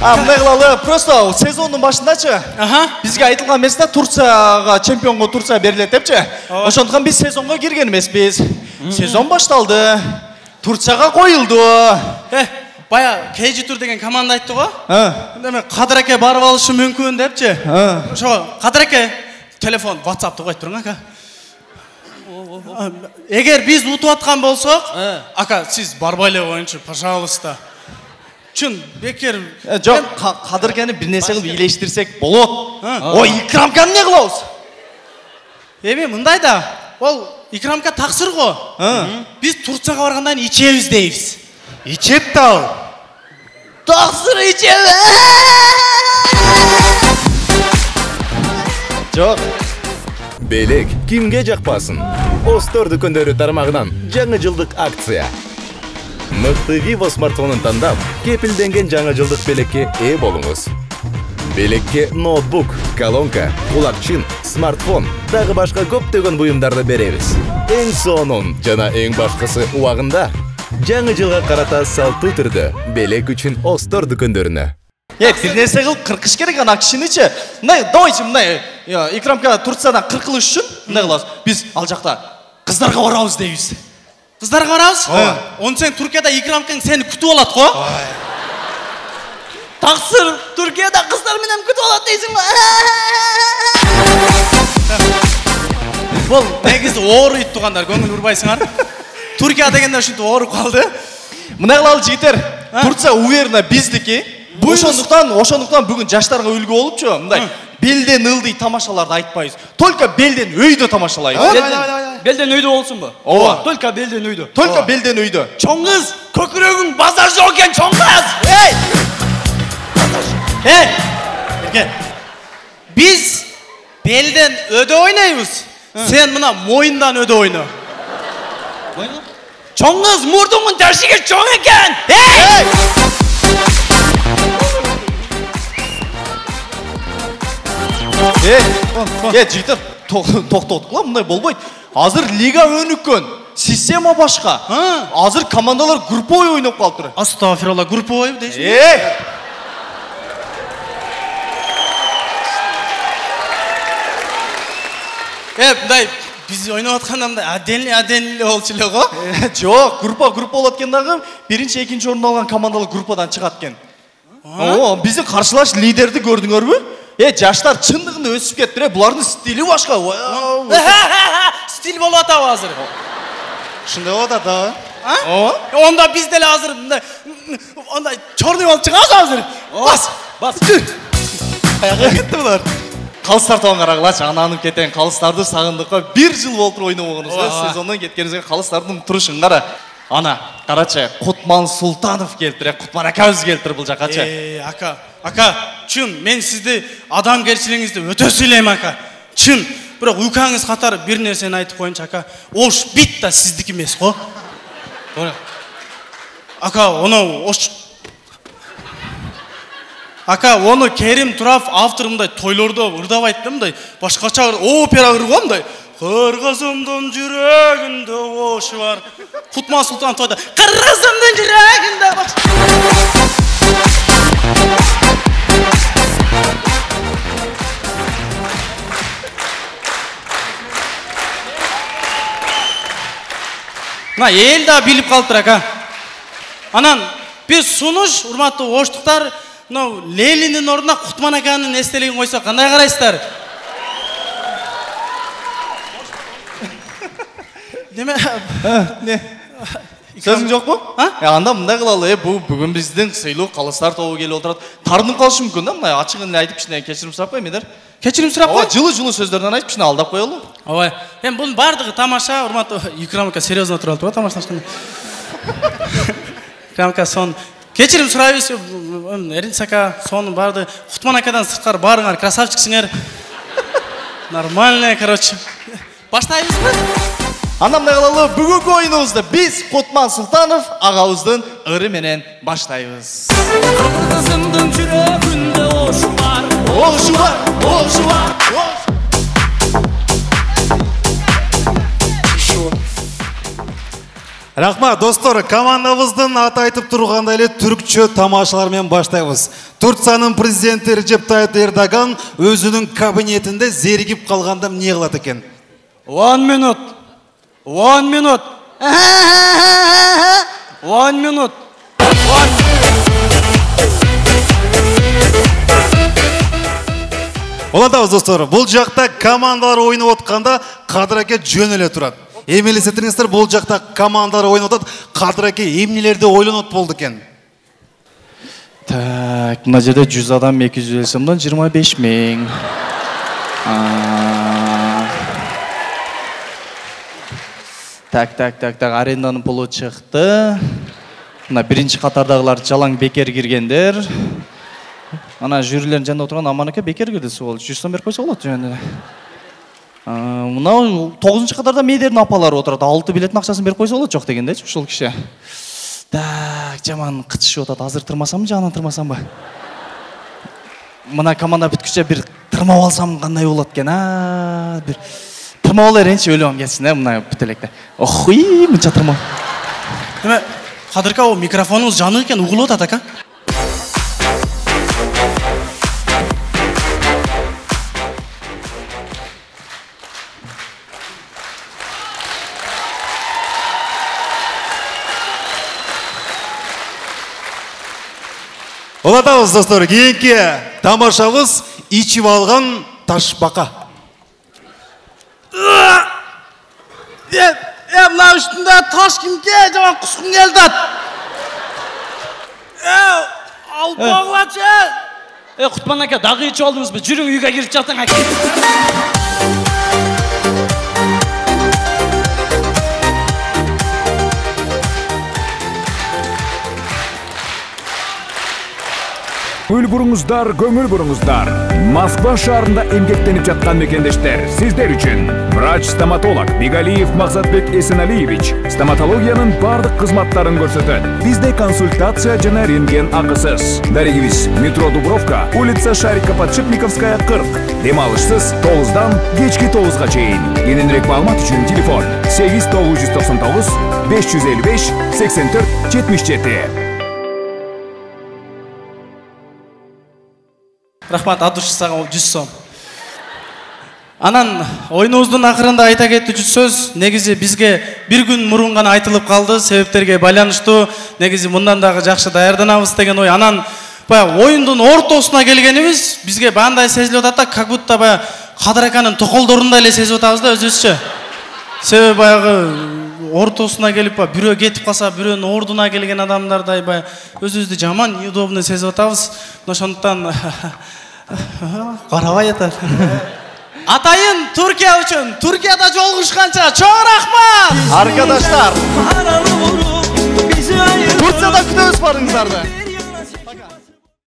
мындай кылалы, просто сезондун башындачы. Бизге айтылган эмес да, Турцияга чемпионго Турция берилет депчи. Ошондуктан биз сезонго кирген эмеспиз. Сезон башталды. Турцияга коюлду. Бая KG Tour деген команда айтты го. Эме Кадыр аке барып алышы мүмкүн депчи. Ошо Кадыр аке телефон, WhatsApp'ты коюп туруң ака. Эгер биз утуп аткан болсок, ака сиз барбай эле коюңчу, пожалуйста. Чын, бекер. Жок, Кадыркени бир нерсе кылып ийлештирсек болот. Ой, Икрамканы эмне кылабыз? Эми мындай да, ол Икрамка таксыр го. Биз Турцияга баргандан ичебиз дейбиз. Ичет да ал. Таксыр ичеби. Жок. Белек кимге жакпасын? Остор дүкөндөрү тармагынан жаңы жылдык акция. Мыкты Vivo смартфонун тандап, кепилденген жаңы жылдык белекке ээ болуңуз. Белекке ноутбук, колонка, кулакчын, смартфон, дагы башка көптөгөн буюмдарды беребиз. Эң сонун жана эң башкысы убагында жаңы жылга карата салтуу түрдө белек үчүн Остор дүкөндөрүнө. Бир нерсе кылып кыркыш керек ана кишиничи. Мындай, давайте мындай, Икрамка Турциядан кыркылыш үчүн мындай кылабыз. Биз ал жакта кыздарга барабыз дейбиз. Кыздарга барабыз? Он сен Туркияда Икрамкаң сени күтүп алат го. Таксыр Туркияда кыздар менен күтүп алат дейсиң го. Бул негизи ооруйт тугандар, көңүл бурбайсыңар. Туркия дегенде ушинтип ооруп калды. Мына кылалы жигиттер, Турция уверенно биздики. Ошондуктан бүгүн жаштарга үлгү болупчу, мындай белден ылдый тамашаларды айтпайбыз. Только белден өйдө тамашалайбыз. Белден өйдө болсунбу? Ооба. Только белден өйдө. Только белден өйдө. Чоң кыз, көкүрөгүң базар жок экен, чоң кыз. Биз белден өдө ойнойбуз. Сен мына моюндан өдө ойно. Чоң кыз, мурдуңун ташыгы чоң экен. Жигиттер, токтоткула, мындай болбойт. Азыр лига өнүккөн, система башка. Азыр командалар групповой ойноп калыптыр. Астагфирулла, групповой дейсиң? Мындай биз ойноп атканда мындай отдельный болчу эле го. Жок, группа болот экен дагы, биринчи, экинчи орунду алган командалар группадан чыгат экен. Биздин каршылаш лидерди көрдүңөрбү? Жаштар чындыгында өсүп кетти, булардын стили башка. Стиль болуп атабы азыр? Ушундай болуп атат да. Онда биз деле азыр мындай чорный болуп чыгабыз азыр. Бас. Каяка кетти булар? Калыстар тоон карагылачы, ананып кетен калыстарды сагындыкка 1 жыл болуп ойнобогонубузга, сезондон кеткенибизге калыстардын турушун кара. Ана, карачы, Кутман Султанов келтире, Кутман акабыз келтире бул жакачы. Ака, чын, мен сизди адамгерчилигиңизди өтө сүйлөйм ака. Чын, бирок уйкаңыз катары бир нерсени айтып коеюнчу ака. Ош бит да сиздики эмес го. Ака, оны Керим Турав автор мындай тойлордо ырдабайт да мындай, башкача опера ырго мындай. Кыргызымдын жүрөгүндө ош бар. Кутман Султан тойда. Кыргызымдын жүрөгүндө ош. Эл да билип калыптыр ака. Анан биз сунуш, урматтуу оштуктар, Лениндин ордуна Кутман аканын эстелигин койсок кандай карайсыздар? Неме? Сөзүң жокпу? Анда мындай кылалы, бүгүн биздин сыйлуу калыстар тобу келип отурат. Тартынып калышы мүмкүн да, мындай ачык эле айтып кичине кечирим сурап коймойдур. Кечирим сурап кой? Жылы сөздөрдөн айтып кичине алдап коелу. Ооба. Эми бунун бардыгы тамаша, урматтуу Икрамка серьезно туруп атпайбы тамашалашканда. Икрамка сон кечирим сурайбыз, Эринс ака, сонун барды Кутман акадан сырткары баарыңар красавчиксиңер. Нормально, короче. Баштайбызбы? Анда мындай кылалы, бүгүнкү оюнубузду биз Кутман Султанов агабыздын ыры менен баштайбыз. Кыргызымдын жүрөгүндө ош бар. Ош бар, ош бар. Рахмат, достор, командабыздын аты айтып тургандай эле түркчө тамашалар менен баштайбыз. Турциянын президенти Режеп Тайып Эрдоган өзүнүн кабинетинде зеригип калганда эмне кылат экен? 1 minute. 1 minute. 1 minute. Олатабыз, достор, бул жакта командалар ойноп атканда Кадыр аке жөн эле турат. Эми элестетиңиздер, бул жакта командалар ойноп атат, Кадыр аке эмнелерди ойлонот болду экен? Так, мына жерде 100 адам 250 сомдон 25 000. Так, аренданын пулу чыкты. Мына биринчи катардагылар жалаң бекер киргендер. Ана жюрилердин жанында отурган Аман аке бекер кирди, сол 100 сом берип койсо болот жөнүндө. Мына 9-чы катарда медердин апалары отурат, 6 билеттин акчасын берип койсо болот, жок дегендечи ушул киши. Так, жаман кытышып атат. Азыр тырмасамбы, жагынан тырмасамбы? Мына команда бүткүчө бир тырмап алсам кандай болот экен, бир тырмап алып берейинчи, өлөм кетсин, мына бүт электе. Охуй, мынча тырмап. Эме, Кадыр ака, микрофонуңуз жанык экен, угулуп атат ака. Олатабыз, достор, кийинки тамашабыз ичип алган ташбака. Мына үстүндө таш кимге жаман кускун келди ат. Алып баглачы. Кутман ака, дагы ичип алдыңызбы? Жүрүң үйгө кирип жатың ака. Көңүл буруңуздар, көңүл буруңуздар. Москва шаарында эмгектенип жаткан мекендештер, сиздер үчүн врач-стоматолог Бегалиев Максатбек Эсеналиевич стоматологиянын бардык кызматтарын көрсөтөт. Бизде консультация жана рентген акысыз. Дарегибиз метро Дубровка, улица Шарика-Подшипниковская 40. Демалышсыз 9-дан кечки 9-га чейин. Кененирээк маалымат үчүн телефон 8999 555 84 77. Рахмат, адуш сага 100 сом. Анан ойнубуздун акырында айта кетүүчү сөз негизи бизге бир күн мурун гана айтылып калды, себептерге байланыштуу. Негизи мындан дагы жакшы даярданабыз деген ой. Анан баягы оюндун ортосуна келгенибиз бизге бандай сезилип атат да, как будто баягы Кадыр аканын токолдорундай эле сезип атабыз да өзүбүзчө. Себеби баягы ортосуна келип бирөө кетип калса, бирөөнүн ордуна келген адамдардай баягы өзүбүздү жаман неудобно сезип атабыз. Ошондуктан карабай атат. Атайын Түркия үчүн, Түркияда жолугушканча чоң рахмат! Arkadaşlar, Turciyada күтөбүз барыңыздарды.